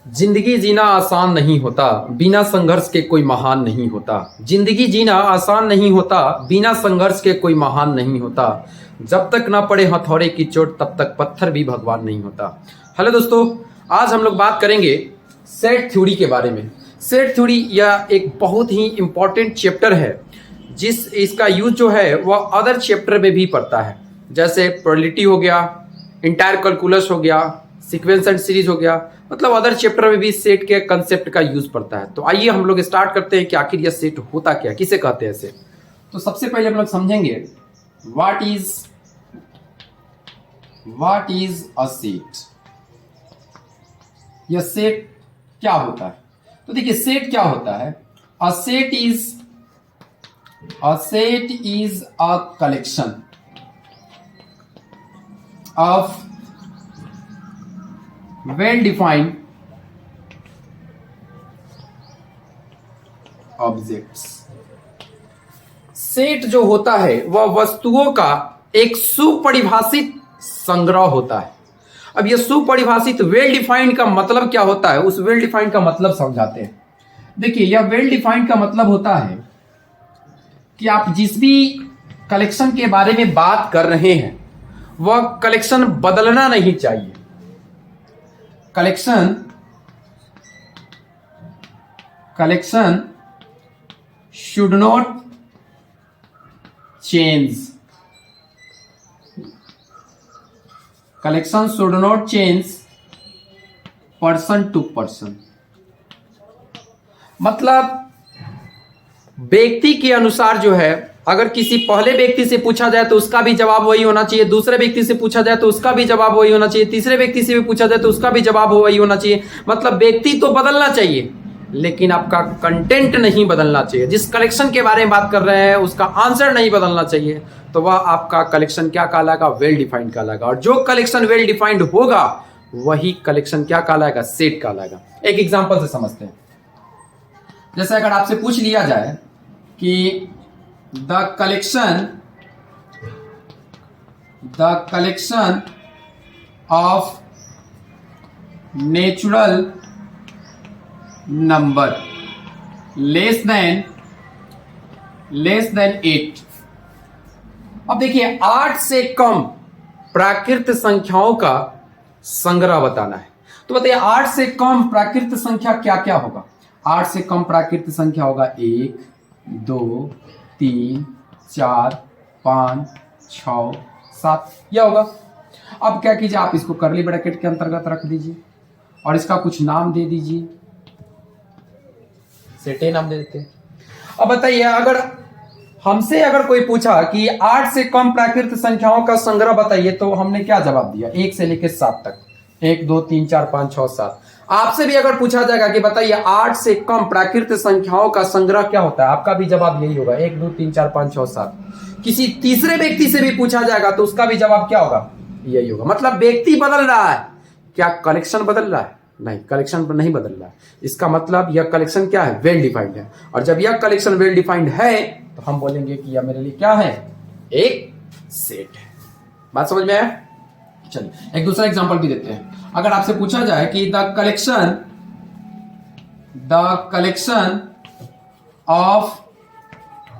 जिंदगी जीना आसान नहीं होता, बिना संघर्ष के कोई महान नहीं होता। जिंदगी जीना आसान नहीं होता, बिना संघर्ष के कोई महान नहीं होता। जब तक ना पड़े हथौड़े की चोट तब तक पत्थर भी भगवान नहीं होता। हेलो दोस्तों, आज हम लोग बात करेंगे सेट थ्योरी के बारे में। सेट थ्योरी यह एक बहुत ही इंपॉर्टेंट चैप्टर है, इसका यूज जो है वह अदर चैप्टर में भी पड़ता है, जैसे प्रोबेबिलिटी हो गया, इंटायर कैलकुलस हो गया, सीक्वेंस एंड सीरीज हो गया, मतलब अदर चैप्टर में भी सेट के कंसेप्ट का यूज पड़ता है। तो आइए हम लोग स्टार्ट करते हैं कि आखिर यह सेट होता क्या, किसे कहते हैं सेट। तो सबसे पहले हम लोग समझेंगे व्हाट इज अ सेट। यह सेट क्या होता है? तो देखिए सेट क्या होता है। अ set is a collection of well defined objects। Set जो होता है वह वस्तुओं का एक सुपरिभाषित संग्रह होता है। अब यह सुपरिभाषित वेल डिफाइंड का मतलब क्या होता है, उस वेल डिफाइंड का मतलब समझाते हैं। देखिए यह वेल डिफाइंड का मतलब होता है कि आप जिस भी कलेक्शन के बारे में बात कर रहे हैं वह कलेक्शन बदलना नहीं चाहिए। Collection should not change। Collection should not change person to person। मतलब व्यक्ति के अनुसार जो है, अगर किसी पहले व्यक्ति से पूछा जाए तो उसका भी जवाब वही होना चाहिए, दूसरे व्यक्ति से पूछा जाए तो उसका भी जवाब वही होना चाहिए, तीसरे व्यक्ति से भी पूछा जाए तो उसका भी जवाब वही होना चाहिए। मतलब व्यक्ति तो बदलना चाहिए लेकिन आपका कंटेंट नहीं बदलना चाहिए। जिस कलेक्शन के बारे में बात कर रहे हैं उसका आंसर नहीं बदलना चाहिए, तो वह आपका कलेक्शन क्या कहलाएगा? वेल डिफाइंड कहलाएगा। और जो कलेक्शन वेल डिफाइंड होगा वही कलेक्शन क्या कहलाएगा? सेट कहलाएगा। एक एग्जांपल से समझते हैं। जैसे अगर आपसे पूछ लिया जाए कि the collection of natural number less than 8। अब देखिए 8 से कम प्राकृत संख्याओं का संग्रह बताना है। तो बताइए 8 से कम प्राकृत संख्या क्या क्या होगा? 8 से कम प्राकृत संख्या होगा 1, 2, 3, 4, 5, 6, 7, यह होगा। अब क्या कीजिए, आप इसको कर्ली ब्रैकेट के अंतर्गत रख दीजिए और इसका कुछ नाम दे दीजिए, सेटे नाम दे देते हैं। अब बताइए अगर हमसे कोई पूछा कि 8 से कम प्राकृत संख्याओं का संग्रह बताइए, तो हमने क्या जवाब दिया? 1 से लेकर 7 तक, 1, 2, 3, 4, 5, 6, 7। आपसे भी अगर पूछा जाएगा कि बताइए 8 से कम प्राकृत संख्याओं का संग्रह क्या होता है, आपका भी जवाब यही होगा, 1, 2, 3, 4, 5, 6, 7। किसी तीसरे व्यक्ति से भी पूछा जाएगा तो उसका भी जवाब क्या होगा? यही होगा। मतलब व्यक्ति बदल रहा है, क्या कलेक्शन बदल रहा है? नहीं, कलेक्शन नहीं बदल रहा है। इसका मतलब यह कलेक्शन क्या है? वेल डिफाइंड है। और जब यह कलेक्शन वेल डिफाइंड है तो हम बोलेंगे कि यह मेरे लिए क्या है? एक सेट है। बात समझ में आया? चलिए एक दूसरा एग्जांपल भी देते हैं। अगर आपसे पूछा जाए कि the collection of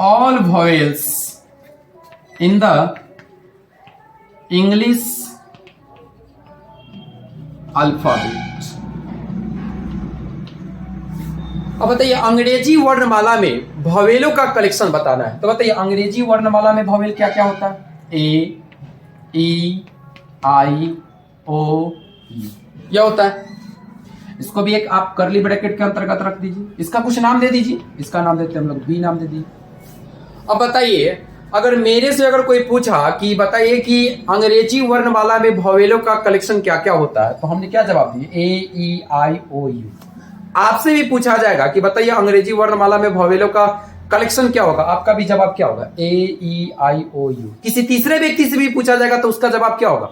all vowels in the English alphabet. अब बताइए अंग्रेजी वर्णमाला में भवेलों का कलेक्शन बताना है। तो बताइए अंग्रेजी वर्णमाला में भवेल क्या क्या होता है? ए, ई, आई, ओ, यू, यह होता है। इसको भी एक आप कर्ली ब्रैकेट के अंतर्गत रख दीजिए, इसका कुछ नाम दे दीजिए, इसका नाम देते हैं हम लोग बी नाम दे दीजिए। अब बताइए अगर मेरे से कोई पूछा कि बताइए कि अंग्रेजी वर्णमाला में भवेलों का कलेक्शन क्या क्या होता है, तो हमने क्या जवाब दिए? ए, ई, आई, ओ, यू। आपसे भी पूछा जाएगा कि बताइए अंग्रेजी वर्णमाला में वॉवेलों का कलेक्शन क्या होगा, आपका भी जवाब क्या होगा, A E I O U। किसी तीसरे व्यक्ति से भी पूछा जाएगा तो उसका जवाब क्या होगा,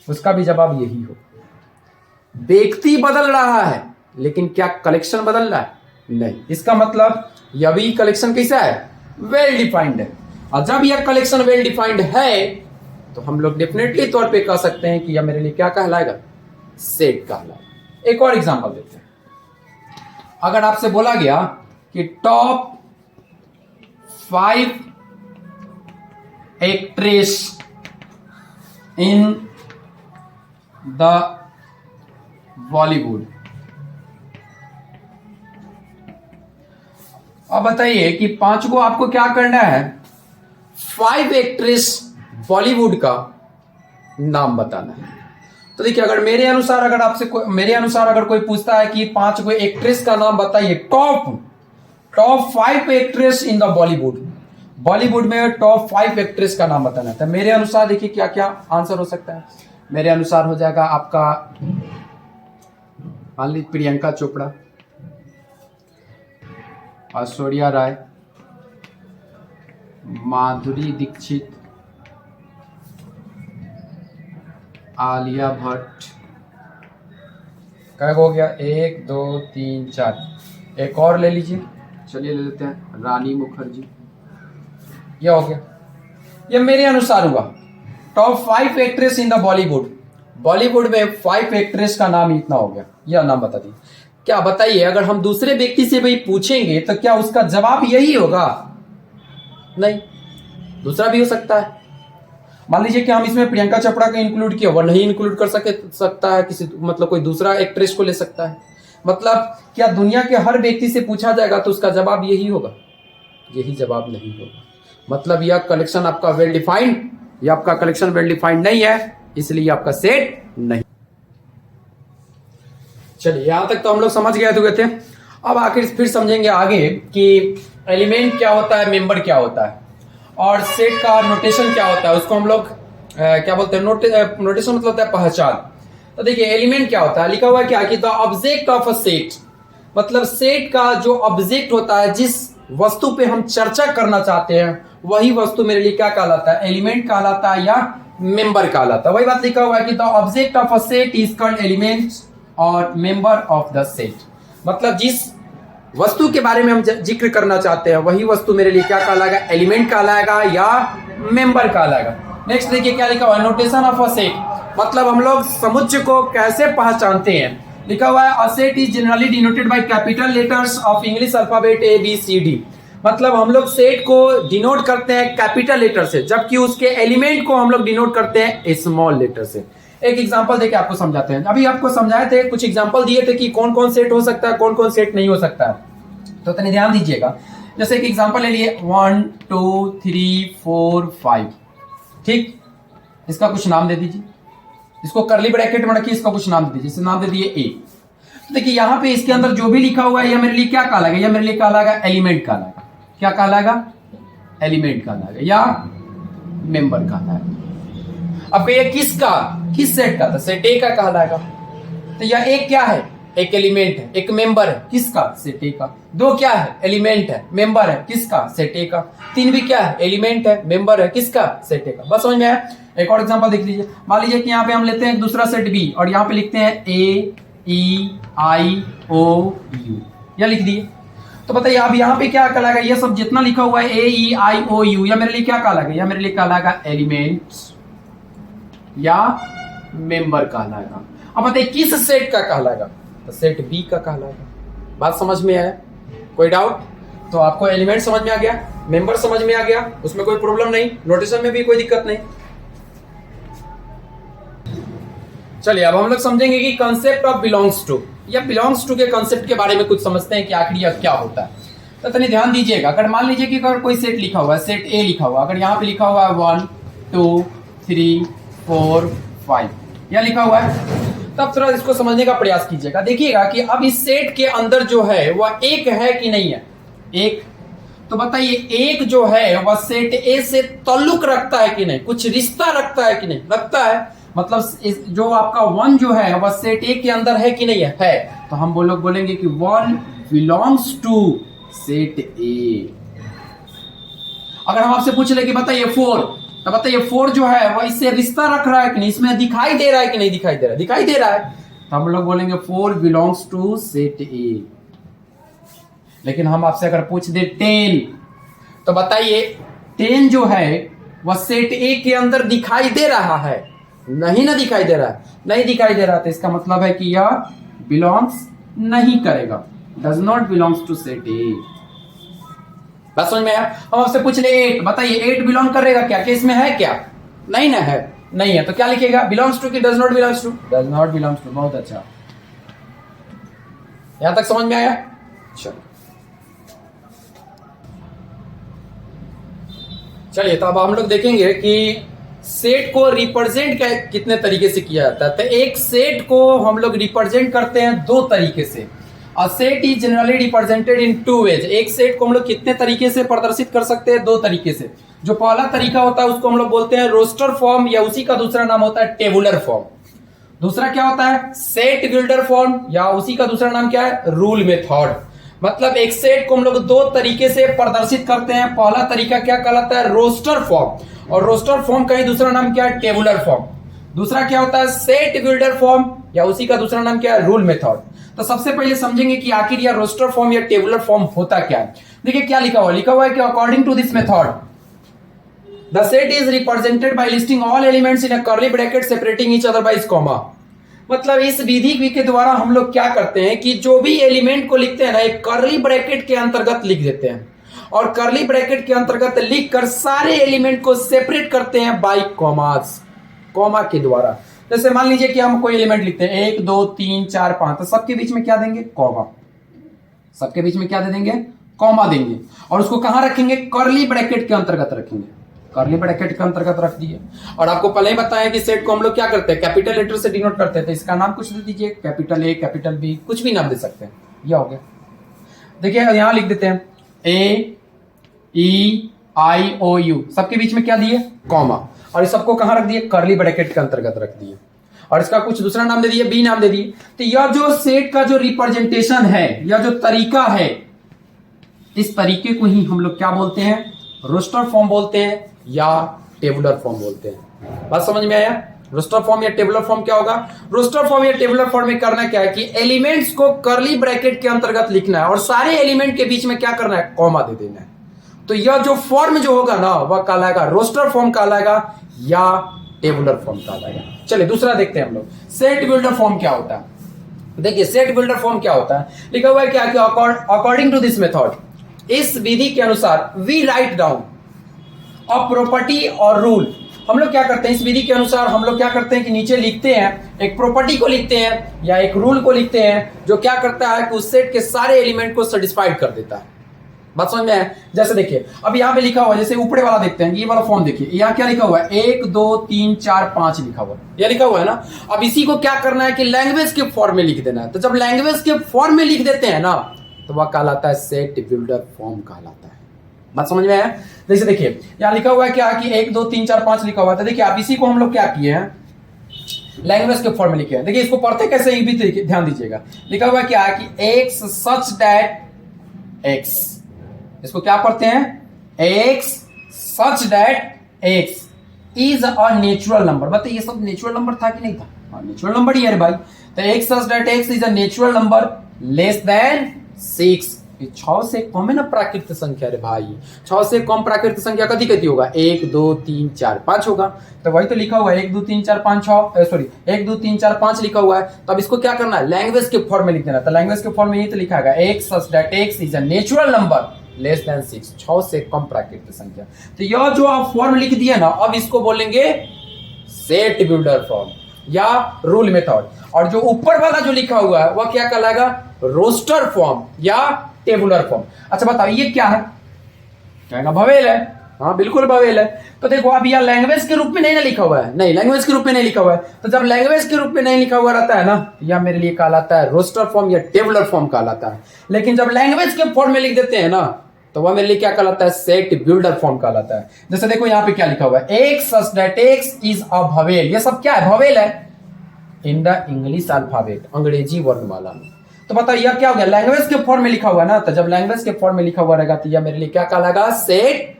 उसका भी जवाब यही होगा। व्यक्ति बदल रहा है लेकिन क्या कलेक्शन बदल रहा है, नहीं। इसका मतलब यह भी कलेक्शन कैसा है, वेल डिफाइंड है। और जब यह कलेक्शन वेल डिफाइंड है तो हम लोग डेफिनेटली तौर पे कह सकते हैं कि यह मेरे लिए क्या कहलाएगा, सेट कहलाएगा। एक और एग्जांपल देते हैं। अगर आपसे बोला गया कि top 5 actress in the Bollywood, अब बताइए कि 5 को आपको क्या करना है, 5 एक्ट्रेस बॉलीवुड का नाम बताना है। तो देखिए अगर मेरे अनुसार अगर कोई पूछता है कि 5 कोई एक्ट्रेस का नाम बताइए, top 5 actress in the Bollywood में टॉप 5 एक्ट्रेस का नाम बताना है, तो मेरे अनुसार देखिए क्या क्या आंसर हो सकता है। मेरे अनुसार हो जाएगा आपका, मान लीजिए प्रियंका चोपड़ा, ऐश्वर्या राय, माधुरी दीक्षित, आलिया भट्ट, क्या हो गया, 1 2 3 4, एक और ले लीजिए, चलिए ले लेते हैं रानी मुखर्जी, यह हो गया। यह मेरे अनुसार हुआ top 5 actress in the Bollywood में 5 एक्ट्रेस का नाम इतना हो गया, यह नाम बता दी। क्या बताइए अगर हम दूसरे व्यक्ति से भी पूछेंगे तो क्या उसका जवाब यही होगा, नहीं, दूसरा भी हो सकता है। मान लीजिए कि हम इसमें प्रियंका चोपड़ा का इंक्लूड किया, वह नहीं इंक्लूड कर सकता है, किसी मतलब कोई दूसरा एक्ट्रेस को ले सकता है। मतलब क्या दुनिया के हर व्यक्ति से पूछा जाएगा तो उसका जवाब यही होगा, यही जवाब नहीं होगा। मतलब यह कलेक्शन आपका वेल डिफाइंड, या आपका कलेक्शन वेल डिफाइंड नहीं है, इसलिए आपका सेट नहीं। चलिए यहां तक तो हम लोग समझ गए थे। अब आखिर फिर समझेंगे आगे कि एलिमेंट क्या होता है, मेंबर क्या होता है, और सेट का नोटेशन क्या होता है, उसको हम लोग क्या बोलते हैं, नोटेशन मतलब होता है पहचान। तो देखिए एलिमेंट क्या होता है, लिखा हुआ है क्या कि the object of a set, मतलब सेट का जो ऑब्जेक्ट होता है, जिस वस्तु पे हम चर्चा करना चाहते हैं, वही वस्तु मेरे लिए क्या कहलाता है, एलिमेंट कहलाता है या मेंबर कहलाता है। वही बात लिखा हुआ है कि the object of a set is called element और मेंबर ऑफ द सेट। मतलब जिस वस्तु के बारे में हम जिक्र करना चाहते हैं, वही वस्तु मेरे लिए क्या कहलाएगा, एलिमेंट कहलाएगा या मेंबर कहलाएगा। नेक्स्ट देखिए क्या लिखा हुआ है, नोटेशन ऑफ अ सेट, मतलब हम लोग समुच्चय को कैसे पहचानते हैं। लिखा हुआ है अ set is generally denoted by capital letters of English alphabet ABCD। मतलब हम लोग सेट को डिनोट करते हैं कैपिटल लेटर से, जबकि उसके एलिमेंट को हम लोग डिनोट करते हैं स्मॉल लेटर से। एक एग्जांपल देके आपको समझाते हैं। अभी आपको समझाए थे, कुछ एग्जांपल दिए थे कि कौन कौन सेट हो सकता है, कौन कौन सेट नहीं हो सकता है, तो तनी ध्यान दीजिएगा। जैसे एक एग्जांपल ले लिए 1 2 3 4 5, ठीक, इसका कुछ नाम दे दीजिए, इसको करली ब्रैकेट में रखिए, इसका कुछ नाम दे दीजिए, नाम दे दिए A। तो देखिए यहाँ पे इसके अंदर जो भी लिखा हुआ है, यह मेरे लिए क्या कहलाएगा, यह मेरे लिए कहलाएगा एलिमेंट कहलाएगा। क्या कहलाएगा, एलिमेंट कहलाएगा या मेंबर कहलाएगा। अब ये किसका, किस सेट का, तो सेट A का कहलाएगा। तो यह एक क्या है, एक एलिमेंट है, एक मेंबर है, किसका, सेट A का। 2 क्या है, एलिमेंट है, मेंबर है, किसका, सेट A का। 3 भी क्या है, एलिमेंट है, मेंबर है, किसका, सेट A का। बस समझ में आया। एक और एग्जांपल देख लीजिए। मान लीजिए कि यहाँ पे हम लेते हैं एक दूसरा सेट B और यहाँ पे लिखते हैं AEIOU, यह लिख दिए। तो बताइए अब यहाँ पे क्या कहलाएगा, ये सब जितना लिखा हुआ है AEIOU, यह मेरे लिए क्या कहलाएगा, यह मेरे लिए कहलाएगा एलिमेंट्स या मेंबर कहलाएगा। अब बताइए किस सेट का कहलाएगा, तो सेट B का कहलाएगा। बात समझ में आया, कोई डाउट? तो आपको एलिमेंट समझ में आ गया, मेंबर समझ में आ गया, उसमें कोई प्रॉब्लम नहीं, नोटेशन में भी कोई दिक्कत नहीं। चलिए अब हम लोग समझेंगे कि कंसेप्ट ऑफ बिलोंग्स टू या बिलोंग्स टू के कंसेप्ट के बारे में कुछ समझते हैं कि आखिर यह क्या होता है। तो तनी ध्यान दीजिएगा। अगर मान लीजिए कि अगर कोई सेट लिखा हुआ है, सेट A लिखा हुआ, अगर यहाँ पे लिखा हुआ है 1 2 3 4 5, यह लिखा हुआ है, तब थोड़ा इसको समझने का प्रयास कीजिएगा। देखिएगा कि अब इस सेट के अंदर जो है वह एक है कि नहीं है, एक। तो बताइए एक जो है वह सेट A से ताल्लुक रखता है कि नहीं, कुछ रिश्ता रखता है कि नहीं, रखता है। मतलब जो आपका वन जो है वह सेट ए के अंदर है कि नहीं है, तो हम बोलेंगे कि one belongs to set A. अगर हम आपसे पूछ ले कि बताइए फोर, तो बताइए फोर जो है वह इससे रिश्ता रख रहा है कि नहीं, इसमें दिखाई दे रहा है कि नहीं दिखाई दे रहा है, दिखाई दे रहा है, तो हम लोग बोलेंगे four belongs to set A. लेकिन हम आपसे अगर पूछ दे 10, तो बताइए 10 जो है वह सेट ए के अंदर दिखाई दे रहा है, नहीं ना दिखाई दे रहा है, नहीं दिखाई दे रहा, तो इसका मतलब है कि यह बिलोंग्स नहीं करेगा, does not belongs to set A. बात समझ में आया? हम आपसे पूछ ले 8, बताइए 8 बिलोंग करेगा क्या, केस में है क्या, नहीं ना है, नहीं है, तो क्या लिखेगा, बिलोंग्स टू कि does not belongs to, does not belongs to. बहुत अच्छा, यहां तक समझ में आया? चलिए तो अब हम लोग देखेंगे कि सेट को रिप्रेजेंट कितने तरीके से किया जाता है। तो एक सेट को हम लोग रिप्रेजेंट करते हैं दो तरीके से। A set is generally represented in two ways. एक सेट को हम लोग कितने तरीके से प्रदर्शित कर सकते हैं, दो तरीके से। जो पहला तरीका होता है उसको हम लोग बोलते हैं रोस्टर फॉर्म, या उसी का दूसरा नाम होता है टेबुलर फॉर्म। दूसरा क्या होता है, सेट बिल्डर फॉर्म, या उसी का दूसरा नाम क्या है, रूल मेथड। मतलब एक सेट को हम लोग दो तरीके से प्रदर्शित करते हैं। पहला तरीका क्या कहलाता है, रोस्टर फॉर्म, और रोस्टर फॉर्म का ही दूसरा नाम क्या है, टेबुलर फॉर्म। दूसरा क्या होता है, सेट बिल्डर फॉर्म, या उसी का दूसरा नाम क्या है, रूल मेथड। तो सबसे पहले समझेंगे कि आखिर यह रोस्टर फॉर्म या टेबुलर फॉर्म होता क्या है। देखिए क्या लिखा हुआ है कि according to this method the set is represented by listing all elements in a curly bracket separating each other by comma. मतलब इस विधि के द्वारा हम लोग क्या करते हैं कि जो भी एलिमेंट को लिखते हैं ना, एक कर्ली ब्रैकेट के अंतर्गत लिख देते हैं, और कर्ली ब्रैकेट के अंतर्गत लिखकर सारे एलिमेंट को सेपरेट करते हैं बाय कॉमास, कॉमा के द्वारा। जैसे मान लीजिए कि हम कोई एलिमेंट लिखते हैं 1 2 3 4 5, तो सबके बीच में क्या देंगे, कॉमा। सबके बीच में क्या दे देंगे, कॉमा देंगे, और उसको कहां रखेंगे, कर्ली ब्रैकेट के अंतर्गत रखेंगे। कर्ली ब्रैकेट के अंतर्गत रख दिए। और आपको पहले ही बताया कि सेट को हम लोग क्या करते हैं, कैपिटल लेटर से डिनोट करते हैं। तो इसका नाम कुछ दे दीजिए, कैपिटल ए, कैपिटल बी, कुछ भी नाम दे सकते हैं। यह हो गया। देखिए यहां लिख देते हैं ए ई आई ओ यू, सबके बीच में क्या दिए, कॉमा, और इस सबको कहां रख दिए, कर्ली ब्रैकेट के अंतर्गत रख दिए, और इसका कुछ दूसरा नाम दे दिए, बी नाम दे दिए। तो यह जो सेट का जो रिप्रेजेंटेशन है, यह जो तरीका है, इस तरीके को ही हम लोग क्या बोलते हैं, रोस्टर फॉर्म बोलते हैं या टेबुलर फॉर्म बोलते हैं। बात समझ में आया? रोस्टर फॉर्म या टेबुलर फॉर्म क्या होगा, रोस्टर फॉर्म या टेबुलर फॉर्म में करना क्या है कि एलिमेंट्स को कर्ली ब्रैकेट के अंतर्गत लिखना है, और सारे एलिमेंट के बीच में क्या करना है, कॉमा दे देना है। तो यह जो फॉर्म जो होगा ना, वह कहलाएगा रोस्टर फॉर्म कहलाएगा या टेबुलर फॉर्म कहलाएगा। चलिए दूसरा देखते हैं हम लोग, सेट बिल्डर फॉर्म क्या होता है। देखिए सेट बिल्डर फॉर्म क्या होता है, लिखा हुआ है क्या कि अकॉर्डिंग टू दिस मेथड, इस विधि के अनुसार we write down a property और रूल। हम लोग क्या करते हैं, इस विधि के अनुसार हम लोग क्या करते हैं कि नीचे लिखते हैं, एक प्रॉपर्टी को लिखते हैं या एक रूल को लिखते हैं, जो क्या करता है कि उस सेट के सारे एलिमेंट को सेटिस्फाइड कर देता है। बात समझ में है? जैसे देखिए अब यहाँ पे लिखा हुआ है, जैसे ऊपरे वाला देखते हैं, ये वाला फॉर्म देखिए, यहाँ क्या लिखा हुआ है, 1 2 3 4 5 लिखा हुआ है, ये लिखा हुआ है ना। अब इसी को क्या करना है कि लैंग्वेज के फॉर्म में लिख देना है। तो जब लैंग्वेज के फॉर्म में लिख देते हैं ना, तो वह कहलाता है सेट बिल्डर फॉर्म कहलाता है। बात समझ में आया? जैसे देखिए यहाँ लिखा हुआ है क्या कि 1 2 3 4 5 लिखा हुआ है। तो देखिए आप इसी को हम लोग क्या किए हैं, लैंग्वेज के फॉर्म में लिखे हैं। देखिए इसको पढ़ते कैसे, ये भी ध्यान दीजिएगा। लिखा हुआ है क्या कि एक्स सच दैट एक्स, इसको क्या पढ़ते हैं, x such that x is a natural number. बताइए ये सब नेचुरल नंबर था कि नहीं था? हाँ नेचुरल नंबर ही है भाई। तो x such that x is a natural number less than 6। 6 से कम है ना प्राकृत संख्या रे भाई, 6 से कम प्राकृत संख्या कथी कथी होगा, 1 2 3 4 5 होगा। तो वही तो लिखा हुआ है 1 2 3 4 5 6, सॉरी 1 2 3 4 5 लिखा हुआ है। तो अब इसको क्या करना है, लैंग्वेज के फॉर्म में लिख देना। तो लैंग्वेज के फॉर्म में ये तो लिखा है x such that x is a natural number less than 6, 6 से कम प्राकृत संख्या। तो यह जो आप फॉर्म लिख दिया ना, अब इसको बोलेंगे सेट बिल्डर फॉर्म या रूल मेथड। और जो ऊपर वाला जो लिखा हुआ है वह क्या कहलाएगा, रोस्टर फॉर्म या टेबुलर फॉर्म। अच्छा बताओ ये क्या है, कहेगा भवेल है। हाँ बिल्कुल भवेल है। तो देखो अब यह लैंग्वेज के रूप में नहीं ना लिखा हुआ है, नहीं लैंग्वेज के रूप में नहीं लिखा हुआ है। तो जब लैंग्वेज के रूप में नहीं लिखा हुआ रहता है ना, यह मेरे लिए कहलाता है रोस्टर फॉर्म या टेबुलर फॉर्म कहलाता है। लेकिन जब लैंग्वेज के फॉर्म में लिख देते हैं ना, तो वह मेरे लिए क्या कहलाता है, सेट बिल्डर फॉर्म कहलाता है। जैसे देखो यहाँ पे क्या लिखा हुआ है, x such that x is a vowel, ये सब क्या है, ववेल है इन द इंग्लिश अल्फाबेट, अंग्रेजी वर्णमाला में। तो बताइए यह क्या हो गया, लैंग्वेज के फॉर्म में लिखा हुआ है ना, तो जब लैंग्वेज के फॉर्म में लिखा हुआ रहेगा तो यह मेरे लिए क्या कहलाएगा, सेट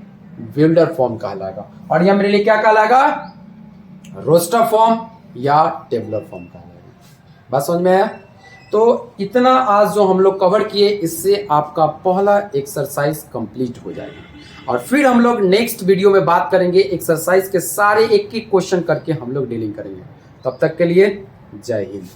बिल्डर फॉर्म कहलाएगा। और यह मेरे लिए क्या कहलाएगा, रोस्टर फॉर्म या टेबुलर फॉर्म कहलाएगा। बात समझ में आया? तो इतना आज जो हम लोग कवर किए, इससे आपका पहला एक्सरसाइज कंप्लीट हो जाएगा। और फिर हम लोग नेक्स्ट वीडियो में बात करेंगे, एक्सरसाइज के सारे एक एक क्वेश्चन करके हम लोग डीलिंग करेंगे। तब तक के लिए जय हिंद।